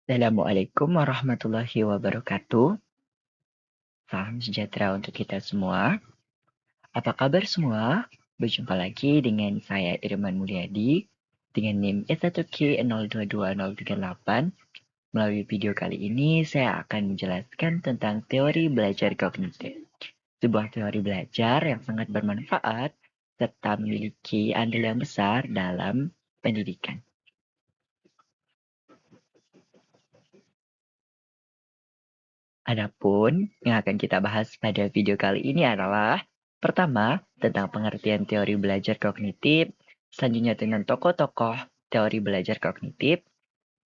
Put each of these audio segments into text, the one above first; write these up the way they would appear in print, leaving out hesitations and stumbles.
Assalamualaikum warahmatullahi wabarakatuh. Salam sejahtera untuk kita semua. Apa kabar semua? Berjumpa lagi dengan saya Irman Mulyadi dengan NIM S1K022038. Melalui video kali ini saya akan menjelaskan tentang teori belajar kognitif. Sebuah teori belajar yang sangat bermanfaat serta memiliki andil yang besar dalam pendidikan. Adapun yang akan kita bahas pada video kali ini adalah pertama, tentang pengertian teori belajar kognitif, selanjutnya dengan tokoh-tokoh teori belajar kognitif,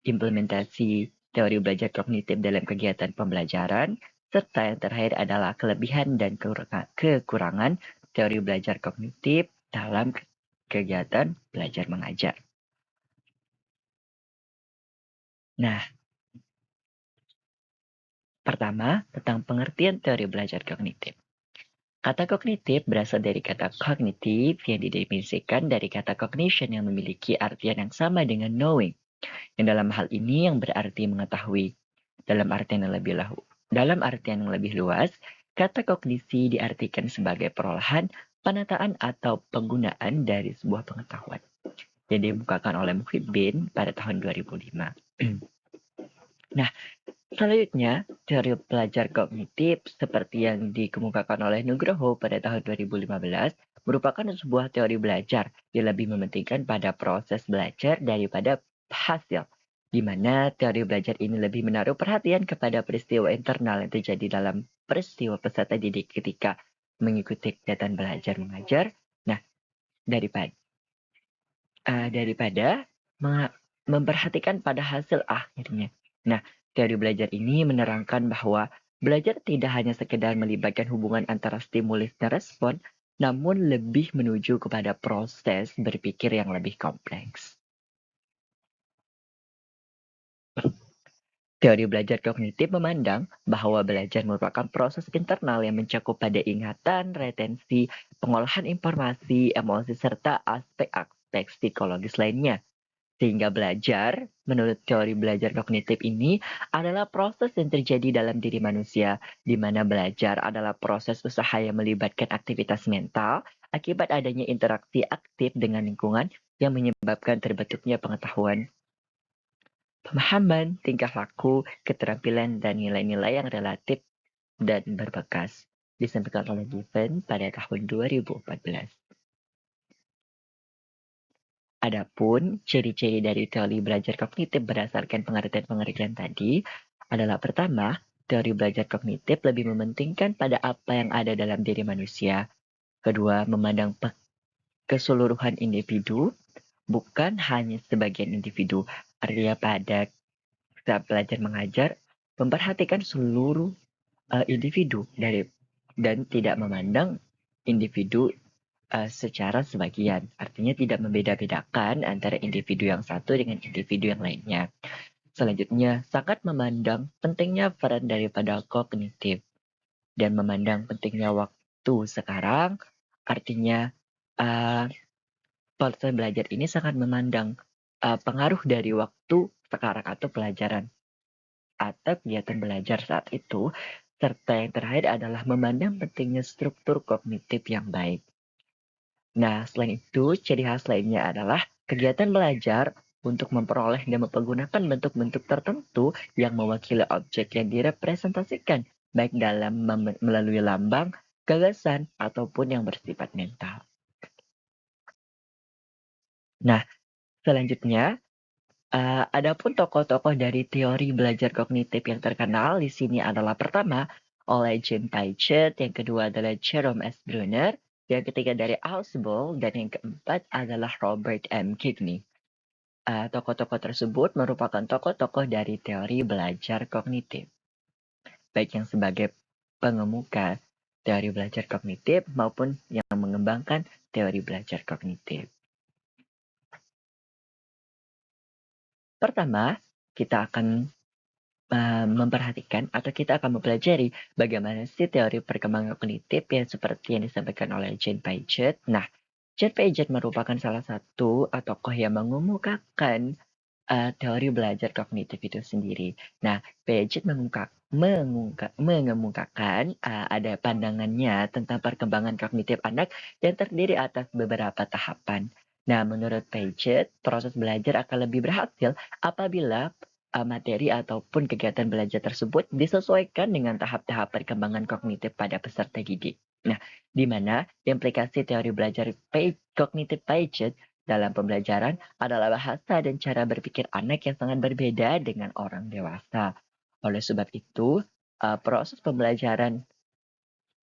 implementasi teori belajar kognitif dalam kegiatan pembelajaran, serta yang terakhir adalah kelebihan dan kekurangan teori belajar kognitif dalam kegiatan belajar mengajar. Nah, pertama, tentang pengertian teori belajar kognitif. Kata kognitif berasal dari kata kognitif yang didefinisikan dari kata cognition yang memiliki artian yang sama dengan knowing. Yang dalam hal ini yang berarti mengetahui. Dalam artian yang lebih luas, kata kognisi diartikan sebagai perolahan, penataan atau penggunaan dari sebuah pengetahuan. Yang dibukakan oleh Muhyiddin pada tahun 2005. Nah, selanjutnya, teori belajar kognitif seperti yang dikemukakan oleh Nugroho pada tahun 2015 merupakan sebuah teori belajar yang lebih mementingkan pada proses belajar daripada hasil, di mana teori belajar ini lebih menaruh perhatian kepada peristiwa internal yang terjadi dalam peristiwa peserta didik ketika mengikuti kegiatan belajar mengajar. Nah, daripada memperhatikan pada hasil akhirnya. Nah, teori belajar ini menerangkan bahwa belajar tidak hanya sekedar melibatkan hubungan antara stimulus dan respon, namun lebih menuju kepada proses berpikir yang lebih kompleks. Teori belajar kognitif memandang bahwa belajar merupakan proses internal yang mencakup pada ingatan, retensi, pengolahan informasi, emosi, serta aspek-aspek psikologis lainnya. Sehingga belajar, menurut teori belajar kognitif ini, adalah proses yang terjadi dalam diri manusia, di mana belajar adalah proses usaha yang melibatkan aktivitas mental akibat adanya interaksi aktif dengan lingkungan yang menyebabkan terbentuknya pengetahuan, pemahaman, tingkah laku, keterampilan, dan nilai-nilai yang relatif dan berbekas, disampaikan oleh Given pada tahun 2014. Adapun ciri-ciri dari teori belajar kognitif berdasarkan pengertian-pengertian tadi adalah pertama, teori belajar kognitif lebih mementingkan pada apa yang ada dalam diri manusia. Kedua, memandang keseluruhan individu, bukan hanya sebagian individu. Artinya pada saat belajar mengajar, memperhatikan seluruh individu dan tidak memandang individu secara sebagian. Artinya tidak membeda-bedakan antara individu yang satu dengan individu yang lainnya. Selanjutnya, sangat memandang pentingnya peran daripada kognitif dan memandang pentingnya waktu sekarang. Artinya, proses belajar ini sangat memandang pengaruh dari waktu sekarang atau pelajaran atau kegiatan belajar saat itu. Serta yang terakhir adalah memandang pentingnya struktur kognitif yang baik. Nah, selain itu, ciri khas lainnya adalah kegiatan belajar untuk memperoleh dan mempergunakan bentuk-bentuk tertentu yang mewakili objek yang direpresentasikan, baik dalam melalui lambang, gagasan, ataupun yang bersifat mental. Nah, selanjutnya, adapun tokoh-tokoh dari teori belajar kognitif yang terkenal di sini adalah pertama, oleh Jean Piaget, yang kedua adalah Jerome S. Bruner, yang ketiga dari Ausubel, dan yang keempat adalah Robert M. Gigny. Tokoh-tokoh tersebut merupakan tokoh-tokoh dari teori belajar kognitif, baik yang sebagai pengemuka teori belajar kognitif maupun yang mengembangkan teori belajar kognitif. Pertama, kita akan memperhatikan atau kita akan mempelajari bagaimana sih teori perkembangan kognitif yang seperti yang disampaikan oleh Jean Piaget. Nah, Jean Piaget merupakan salah satu tokoh yang mengemukakan teori belajar kognitif itu sendiri. Nah, Piaget mengemukakan ada pandangannya tentang perkembangan kognitif anak yang terdiri atas beberapa tahapan. Nah, menurut Piaget, proses belajar akan lebih berhasil apabila materi ataupun kegiatan belajar tersebut disesuaikan dengan tahap-tahap perkembangan kognitif pada peserta didik. Nah, di mana implikasi teori belajar kognitif Piaget dalam pembelajaran adalah bahasa dan cara berpikir anak yang sangat berbeda dengan orang dewasa. Oleh sebab itu, proses pembelajaran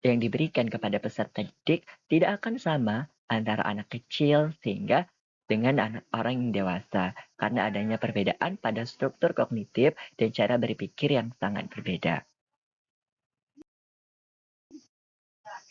yang diberikan kepada peserta didik tidak akan sama antara anak kecil sehingga dengan anak orang yang dewasa karena adanya perbedaan pada struktur kognitif dan cara berpikir yang sangat berbeda.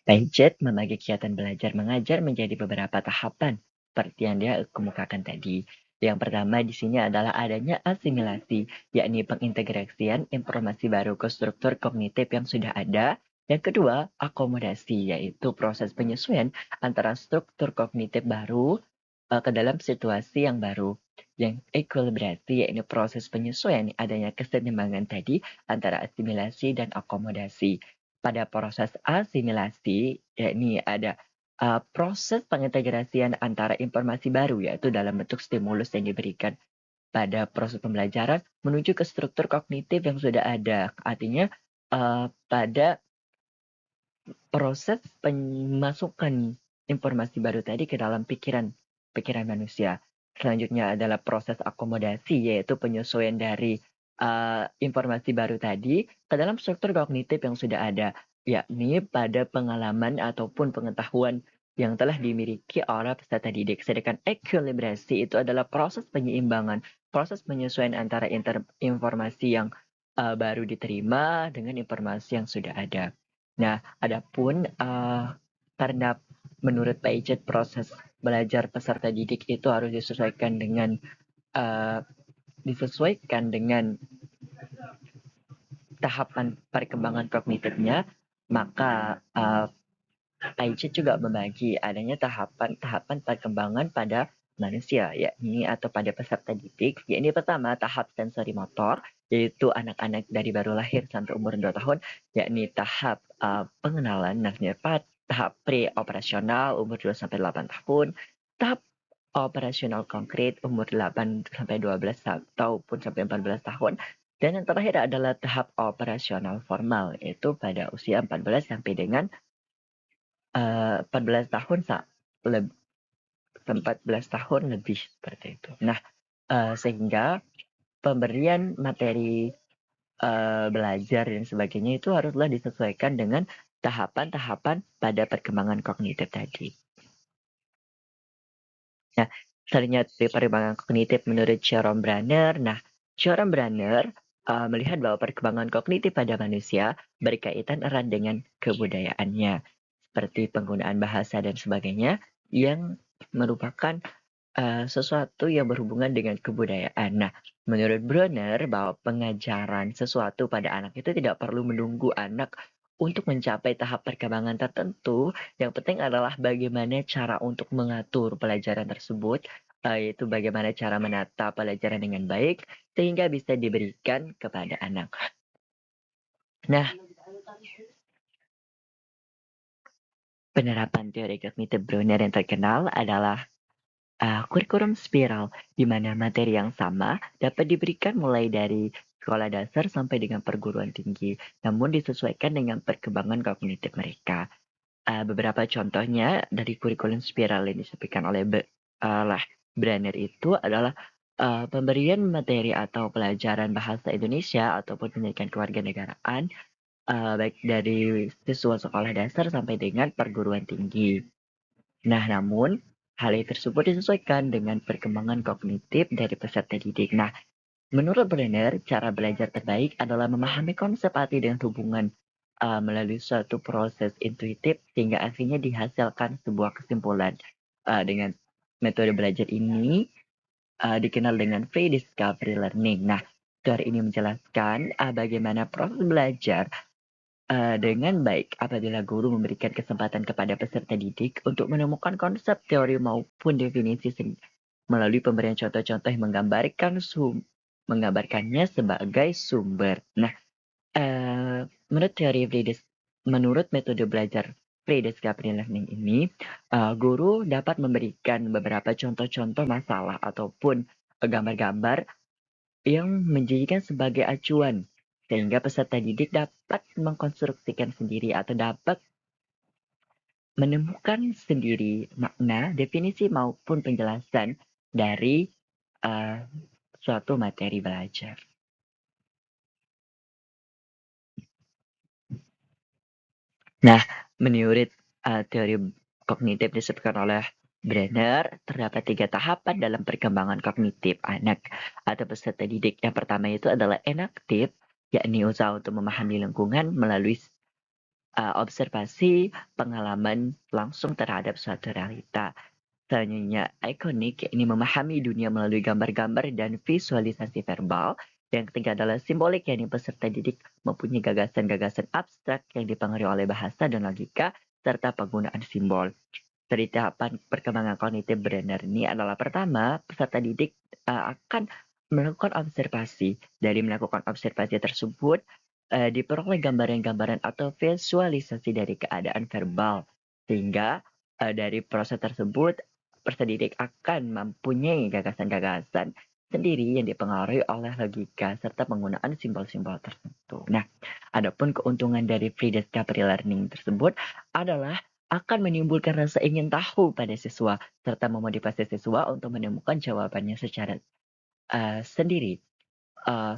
Piaget membagi kegiatan belajar mengajar menjadi beberapa tahapan, seperti yang dia kemukakan tadi. Yang pertama di sini adalah adanya asimilasi, yakni pengintegrasian informasi baru ke struktur kognitif yang sudah ada. Yang kedua, akomodasi, yaitu proses penyesuaian antara struktur kognitif baru ke dalam situasi yang baru. Yang ekuilibrasi, yakni proses penyesuaian adanya keseimbangan tadi antara asimilasi dan akomodasi. Pada proses asimilasi, yakni ada proses pengintegrasian antara informasi baru, yaitu dalam bentuk stimulus yang diberikan pada proses pembelajaran menuju ke struktur kognitif yang sudah ada. Artinya pada proses pemasukan informasi baru tadi ke dalam pikiran manusia. Selanjutnya adalah proses akomodasi, yaitu penyesuaian dari informasi baru tadi ke dalam struktur kognitif yang sudah ada, yakni pada pengalaman ataupun pengetahuan yang telah dimiliki oleh peserta didik. Sedangkan ekuilibrasi itu adalah proses penyeimbangan, proses penyesuaian antara informasi yang baru diterima dengan informasi yang sudah ada. Nah, adapun karena menurut Piaget proses belajar peserta didik itu harus disesuaikan dengan tahapan perkembangan kognitifnya, maka Piaget juga membagi adanya tahapan-tahapan perkembangan pada manusia, yakni atau pada peserta didik. Yakni pertama tahap sensori motor, yaitu anak-anak dari baru lahir sampai umur 2 tahun, yakni tahap pengenalan nafas, tahap pre-operasional umur 2 sampai 8 tahun, tahap operasional konkret umur 8 sampai 12 ataupun sampai 14 tahun. Dan yang terakhir adalah tahap operasional formal, yaitu pada usia 14 sampai dengan 14 tahun 14 tahun lebih seperti itu. Nah, sehingga pemberian materi belajar dan sebagainya itu haruslah disesuaikan dengan tahapan-tahapan pada perkembangan kognitif tadi. Nah, selanjutnya dari perkembangan kognitif menurut Jerome Brenner. Nah, Jerome Brenner melihat bahwa perkembangan kognitif pada manusia berkaitan erat dengan kebudayaannya, seperti penggunaan bahasa dan sebagainya, yang merupakan sesuatu yang berhubungan dengan kebudayaan. Nah, menurut Brenner bahwa pengajaran sesuatu pada anak itu tidak perlu menunggu anak untuk mencapai tahap perkembangan tertentu. Yang penting adalah bagaimana cara untuk mengatur pelajaran tersebut, yaitu bagaimana cara menata pelajaran dengan baik sehingga bisa diberikan kepada anak. Nah, penerapan teori kognitif Brenner yang terkenal adalah kurikulum spiral, di mana materi yang sama dapat diberikan mulai dari sekolah dasar sampai dengan perguruan tinggi, namun disesuaikan dengan perkembangan kognitif mereka. Beberapa contohnya dari kurikulum spiral yang disampaikan oleh Brenner itu adalah pemberian materi atau pelajaran bahasa Indonesia ataupun pendidikan kewarganegaraan, baik dari siswa sekolah dasar sampai dengan perguruan tinggi. Nah, namun hal tersebut disesuaikan dengan perkembangan kognitif dari peserta didik. Nah, menurut Brenner, cara belajar terbaik adalah memahami konsep arti dan hubungan melalui suatu proses intuitif sehingga akhirnya dihasilkan sebuah kesimpulan. Dengan metode belajar ini dikenal dengan free discovery learning. Nah, teori ini menjelaskan bagaimana proses belajar dengan baik apabila guru memberikan kesempatan kepada peserta didik untuk menemukan konsep teori maupun definisi melalui pemberian contoh-contoh yang menggambarkannya sebagai sumber. Nah, menurut menurut metode belajar prediscovery learning ini, guru dapat memberikan beberapa contoh-contoh masalah ataupun gambar-gambar yang menjadikan sebagai acuan, sehingga peserta didik dapat mengkonstruksikan sendiri atau dapat menemukan sendiri makna, definisi maupun penjelasan dari uh, suatu materi belajar. Nah, menurut teori kognitif disebutkan oleh Brenner, terdapat 3 tahapan dalam perkembangan kognitif anak atau peserta didik. Yang pertama itu adalah enaktif, yakni usaha untuk memahami lingkungan melalui observasi pengalaman langsung terhadap suatu realita. Selanjutnya, ikonik, yakni memahami dunia melalui gambar-gambar dan visualisasi verbal. Yang ketiga adalah simbolik, yakni peserta didik mempunyai gagasan-gagasan abstrak yang dipengaruhi oleh bahasa dan logika, serta penggunaan simbol. Dari tahapan perkembangan kognitif Brenner ini adalah pertama, peserta didik akan melakukan observasi. Dari melakukan observasi tersebut, diperoleh gambaran-gambaran atau visualisasi dari keadaan verbal. Sehingga dari proses tersebut, peserta didik akan mempunyai gagasan-gagasan sendiri yang dipengaruhi oleh logika serta penggunaan simbol-simbol tertentu. Nah, adapun keuntungan dari free discovery learning tersebut adalah akan menimbulkan rasa ingin tahu pada siswa serta memotivasi siswa untuk menemukan jawabannya secara sendiri.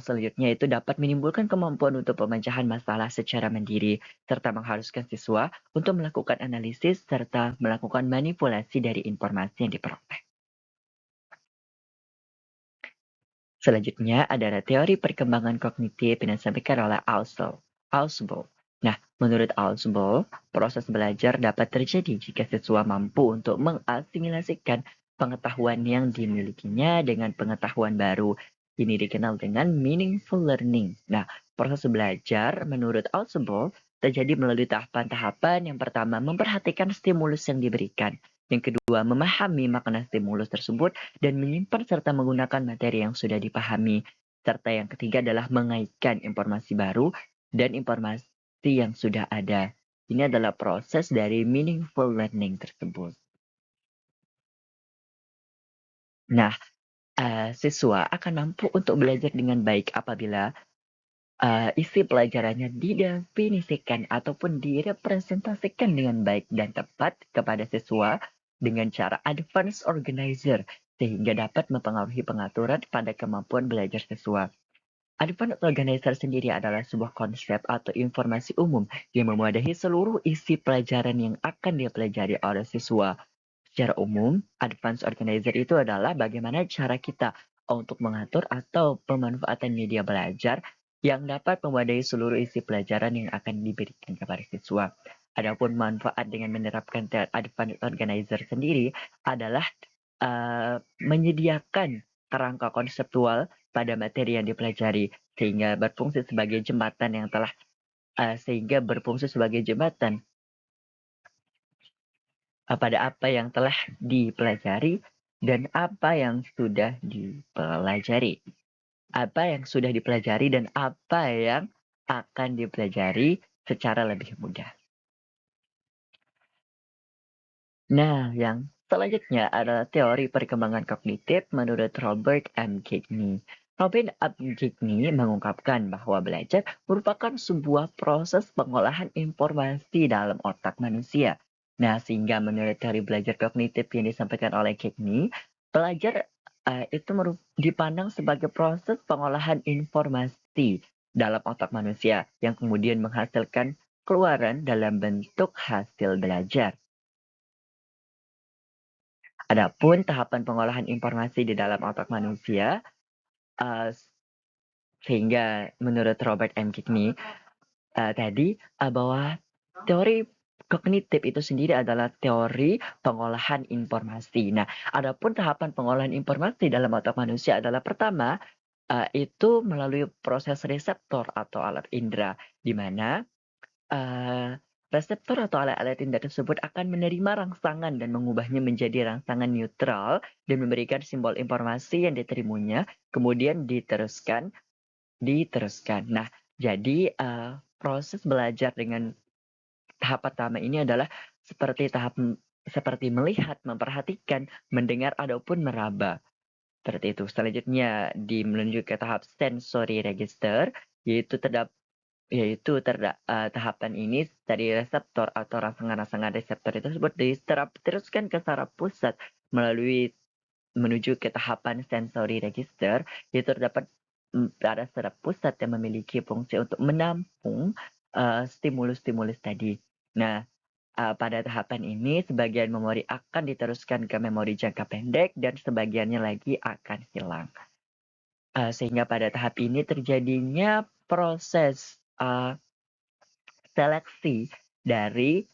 Selanjutnya itu dapat menimbulkan kemampuan untuk pemecahan masalah secara mandiri serta mengharuskan siswa untuk melakukan analisis serta melakukan manipulasi dari informasi yang diperoleh. Selanjutnya adalah teori perkembangan kognitif yang disampaikan oleh Ausubel. Nah, menurut Ausubel, proses belajar dapat terjadi jika siswa mampu untuk mengasimilasikan pengetahuan yang dimilikinya dengan pengetahuan baru. Ini dikenal dengan meaningful learning. Nah, proses belajar menurut Ausubel terjadi melalui tahapan-tahapan. Yang pertama, memperhatikan stimulus yang diberikan. Yang kedua, memahami makna stimulus tersebut dan menyimpan serta menggunakan materi yang sudah dipahami. Serta yang ketiga adalah mengaitkan informasi baru dan informasi yang sudah ada. Ini adalah proses dari meaningful learning tersebut. Nah, siswa akan mampu untuk belajar dengan baik apabila isi pelajarannya didefinisikan ataupun direpresentasikan dengan baik dan tepat kepada siswa dengan cara advanced organizer sehingga dapat mempengaruhi pengaturan pada kemampuan belajar siswa. Advanced organizer sendiri adalah sebuah konsep atau informasi umum yang memadahi seluruh isi pelajaran yang akan dipelajari oleh siswa. Secara umum, advanced organizer itu adalah bagaimana cara kita untuk mengatur atau pemanfaatan media belajar yang dapat memadai seluruh isi pelajaran yang akan diberikan kepada siswa. Adapun manfaat dengan menerapkan advanced organizer sendiri adalah menyediakan kerangka konseptual pada materi yang dipelajari sehingga berfungsi sebagai jembatan pada apa yang telah dipelajari dan apa yang sudah dipelajari. Apa yang sudah dipelajari dan apa yang akan dipelajari secara lebih mudah. Nah, yang selanjutnya adalah teori perkembangan kognitif menurut Robert M. Gagné. Robert M. Gagné mengungkapkan bahwa belajar merupakan sebuah proses pengolahan informasi dalam otak manusia. Nah, sehingga menurut teori belajar kognitif yang disampaikan oleh Gagné, belajar itu dipandang sebagai proses pengolahan informasi dalam otak manusia yang kemudian menghasilkan keluaran dalam bentuk hasil belajar. Adapun tahapan pengolahan informasi di dalam otak manusia, sehingga menurut Robert M. Gagné tadi bahwa teori kognitif itu sendiri adalah teori pengolahan informasi. Nah, adapun tahapan pengolahan informasi dalam otak manusia adalah pertama itu melalui proses reseptor atau alat indera, di mana reseptor atau alat-alat indera tersebut akan menerima rangsangan dan mengubahnya menjadi rangsangan neutral dan memberikan simbol informasi yang diterimanya, kemudian diteruskan. Nah, jadi proses belajar dengan tahap pertama ini adalah seperti melihat, memperhatikan, mendengar, ataupun meraba. Seperti itu. Selanjutnya menuju ke tahap sensory register, yaitu tahapan ini dari reseptor atau rangsangan-rangsangan reseptor itu tersebut diteruskan ke saraf pusat menuju ke tahapan sensory register, yaitu terdapat pada saraf pusat yang memiliki fungsi untuk menampung stimulus-stimulus tadi. Nah, pada tahapan ini sebagian memori akan diteruskan ke memori jangka pendek dan sebagiannya lagi akan hilang. Sehingga pada tahap ini terjadinya proses seleksi dari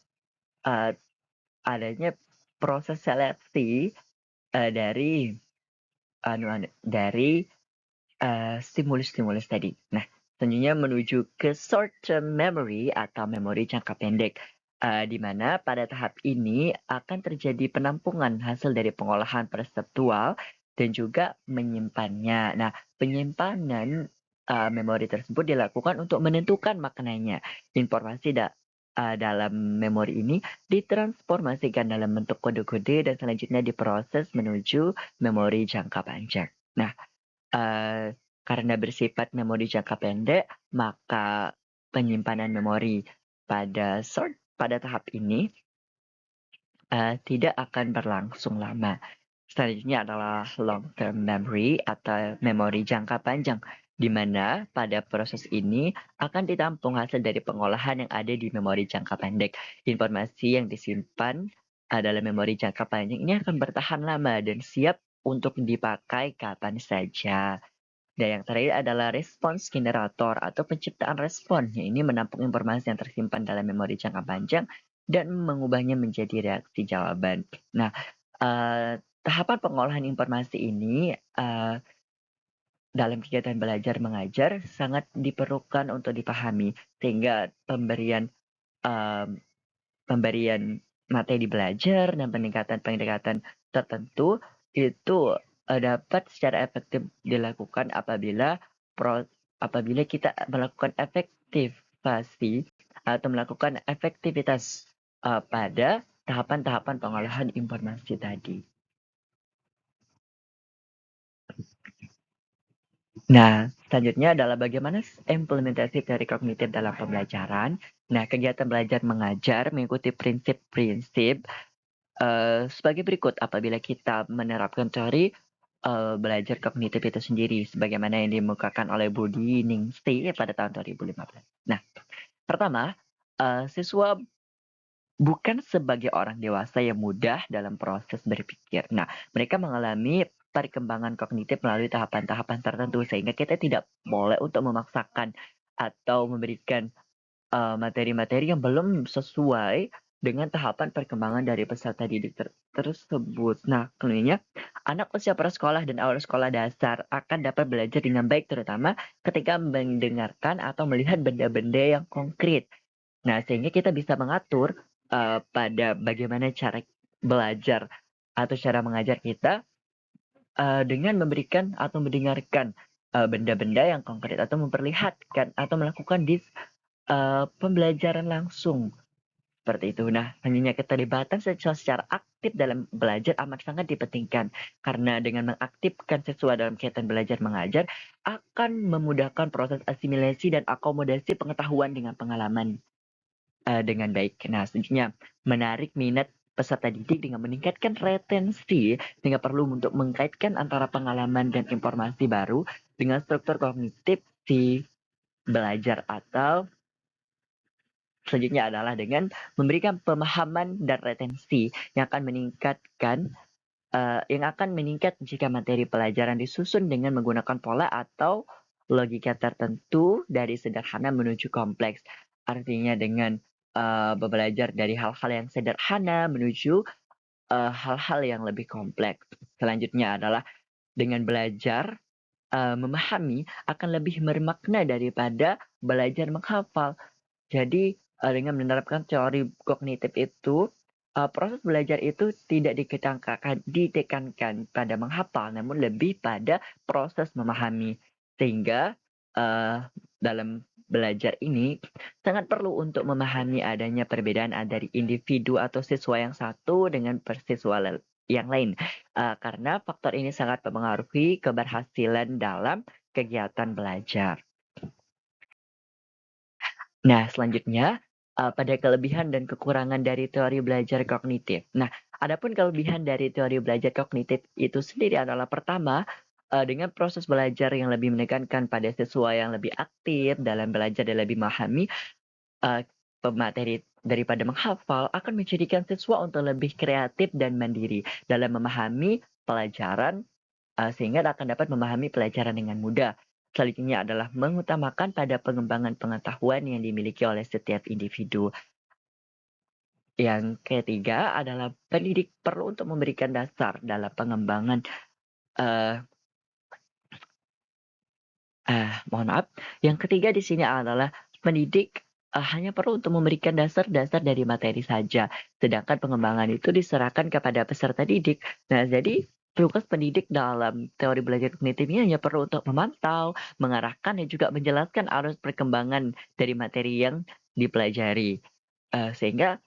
adanya proses seleksi dari stimulus-stimulus tadi. Nah, selanjutnya menuju ke short term memory atau memori jangka pendek, di mana pada tahap ini akan terjadi penampungan hasil dari pengolahan perseptual dan juga menyimpannya. Nah, penyimpanan memori tersebut dilakukan untuk menentukan maknanya. Informasi dalam memori ini ditransformasikan dalam bentuk kode-kode dan selanjutnya diproses menuju memori jangka panjang. Nah, karena bersifat memori jangka pendek, maka penyimpanan memori pada tahap ini tidak akan berlangsung lama. Selanjutnya adalah long term memory atau memori jangka panjang, di mana pada proses ini akan ditampung hasil dari pengolahan yang ada di memori jangka pendek. Informasi yang disimpan dalam memori jangka panjang ini akan bertahan lama dan siap untuk dipakai kapan saja. Dan yang terakhir adalah respons generator atau penciptaan respon. Ini menampung informasi yang tersimpan dalam memori jangka panjang dan mengubahnya menjadi reaksi jawaban. Nah, tahapan pengolahan informasi ini dalam kegiatan belajar mengajar sangat diperlukan untuk dipahami, sehingga pemberian materi belajar dan pendekatan tertentu itu dapat secara efektif dilakukan apabila kita melakukan efektivasi atau melakukan efektivitas pada tahapan-tahapan pengolahan informasi tadi. Nah, selanjutnya adalah bagaimana implementasi teori kognitif dalam pembelajaran. Nah, kegiatan belajar mengajar mengikuti prinsip-prinsip sebagai berikut apabila kita menerapkan teori belajar kognitif itu sendiri sebagaimana yang dimukakan oleh Budi Ningsi pada tahun 2015. Nah, pertama, siswa bukan sebagai orang dewasa yang mudah dalam proses berpikir. Nah, mereka mengalami perkembangan kognitif melalui tahapan-tahapan tertentu sehingga kita tidak boleh untuk memaksakan atau memberikan materi-materi yang belum sesuai dengan tahapan perkembangan dari peserta didik tersebut. Nah, kemudian anak usia prasekolah dan awal sekolah dasar akan dapat belajar dengan baik terutama ketika mendengarkan atau melihat benda-benda yang konkret. Nah, sehingga kita bisa mengatur pada bagaimana cara belajar atau cara mengajar kita dengan memberikan atau mendengarkan benda-benda yang konkret atau memperlihatkan atau melakukan pembelajaran langsung seperti itu. Nah, hanya keterlibatan secara aktif dalam belajar amat sangat dipentingkan karena dengan mengaktifkan siswa dalam kegiatan belajar mengajar akan memudahkan proses asimilasi dan akomodasi pengetahuan dengan pengalaman dengan baik. Nah, selanjutnya menarik minat peserta didik dengan meningkatkan retensi sehingga perlu untuk mengkaitkan antara pengalaman dan informasi baru dengan struktur kognitif si belajar atau selanjutnya adalah dengan memberikan pemahaman dan retensi yang akan meningkat jika materi pelajaran disusun dengan menggunakan pola atau logika tertentu dari sederhana menuju kompleks. Artinya dengan belajar dari hal-hal yang sederhana menuju hal-hal yang lebih kompleks. Selanjutnya adalah dengan belajar memahami akan lebih bermakna daripada belajar menghafal. Jadi dengan menerapkan teori kognitif itu, proses belajar itu tidak ditekankan pada menghafal, namun lebih pada proses memahami. Sehingga, dalam belajar ini sangat perlu untuk memahami adanya perbedaan dari individu atau siswa yang satu dengan siswa yang lain, karena faktor ini sangat mempengaruhi keberhasilan dalam kegiatan belajar. Nah, selanjutnya, pada kelebihan dan kekurangan dari teori belajar kognitif. Nah, adapun kelebihan dari teori belajar kognitif itu sendiri adalah pertama, dengan proses belajar yang lebih menekankan pada siswa yang lebih aktif dalam belajar dan lebih memahami, pemateri daripada menghafal akan menjadikan siswa untuk lebih kreatif dan mandiri dalam memahami pelajaran, sehingga akan dapat memahami pelajaran dengan mudah. Selanjutnya adalah mengutamakan pada pengembangan pengetahuan yang dimiliki oleh setiap individu. Yang ketiga adalah pendidik perlu untuk memberikan dasar dalam pengembangan, eee mohon maaf, yang ketiga di sini adalah pendidik, hanya perlu untuk memberikan dasar-dasar dari materi saja, sedangkan pengembangan itu diserahkan kepada peserta didik. Nah, jadi tugas pendidik dalam teori belajar kognitif ini hanya perlu untuk memantau, mengarahkan, dan juga menjelaskan arus perkembangan dari materi yang dipelajari. Sehingga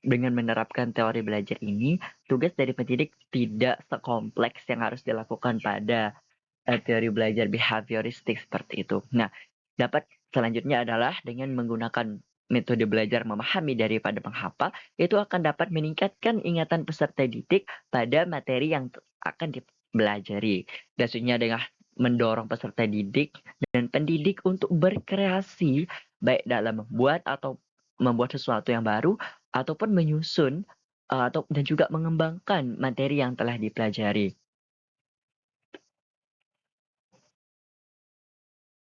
dengan menerapkan teori belajar ini, tugas dari pendidik tidak sekompleks yang harus dilakukan pada teori belajar behavioristik seperti itu. Nah, dapat selanjutnya adalah dengan menggunakan metode belajar memahami daripada menghafal, itu akan dapat meningkatkan ingatan peserta didik pada materi yang akan dipelajari. Dan selanjutnya dengan mendorong peserta didik dan pendidik untuk berkreasi, baik dalam membuat sesuatu yang baru, ataupun menyusun, dan juga mengembangkan materi yang telah dipelajari.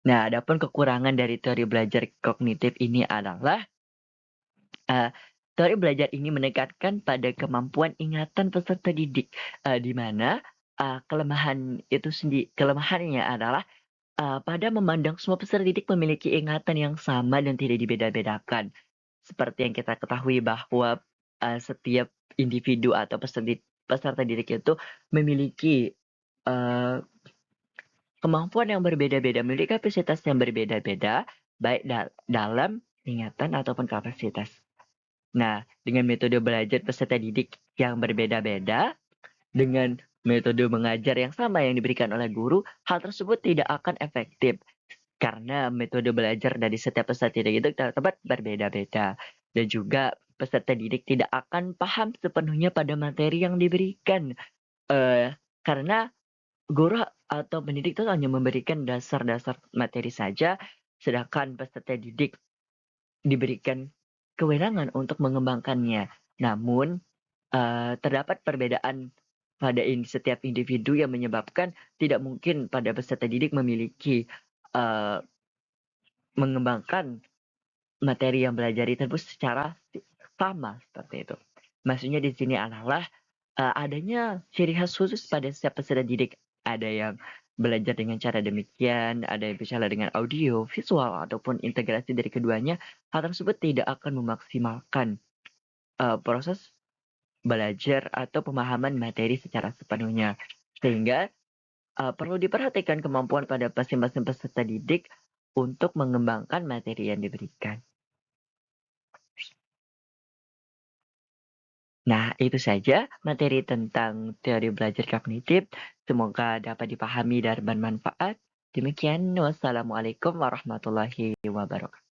Nah, adapun kekurangan dari teori belajar kognitif ini adalah, eee, teori belajar ini menekankan pada kemampuan ingatan peserta didik, di mana, kelemahannya adalah, pada memandang semua peserta didik memiliki ingatan yang sama dan tidak dibeda-bedakan. Seperti yang kita ketahui bahwa, setiap individu atau peserta didik itu memiliki, eee kemampuan yang berbeda-beda, memiliki kapasitas yang berbeda-beda, baik dalam ingatan ataupun kapasitas. Nah, dengan metode belajar peserta didik yang berbeda-beda, dengan metode mengajar yang sama yang diberikan oleh guru, hal tersebut tidak akan efektif. Karena metode belajar dari setiap peserta didik itu tersebut berbeda-beda. Dan juga peserta didik tidak akan paham sepenuhnya pada materi yang diberikan. Karena guru atau pendidik itu hanya memberikan dasar-dasar materi saja, sedangkan peserta didik diberikan kewenangan untuk mengembangkannya. Namun, terdapat perbedaan pada setiap individu yang menyebabkan tidak mungkin pada peserta didik memiliki, eee, mengembangkan materi yang belajari tersebut secara sama, seperti itu. Maksudnya di sini adalah, adanya ciri khas khusus pada setiap peserta didik. Ada yang belajar dengan cara demikian, ada yang bicara dengan audio, visual, ataupun integrasi dari keduanya. Hal tersebut tidak akan memaksimalkan, proses belajar atau pemahaman materi secara sepenuhnya. Sehingga, perlu diperhatikan kemampuan pada masing-masing peserta didik untuk mengembangkan materi yang diberikan. Nah, itu saja materi tentang teori belajar kognitif. Semoga dapat dipahami dan bermanfaat. Demikian, wassalamualaikum warahmatullahi wabarakatuh.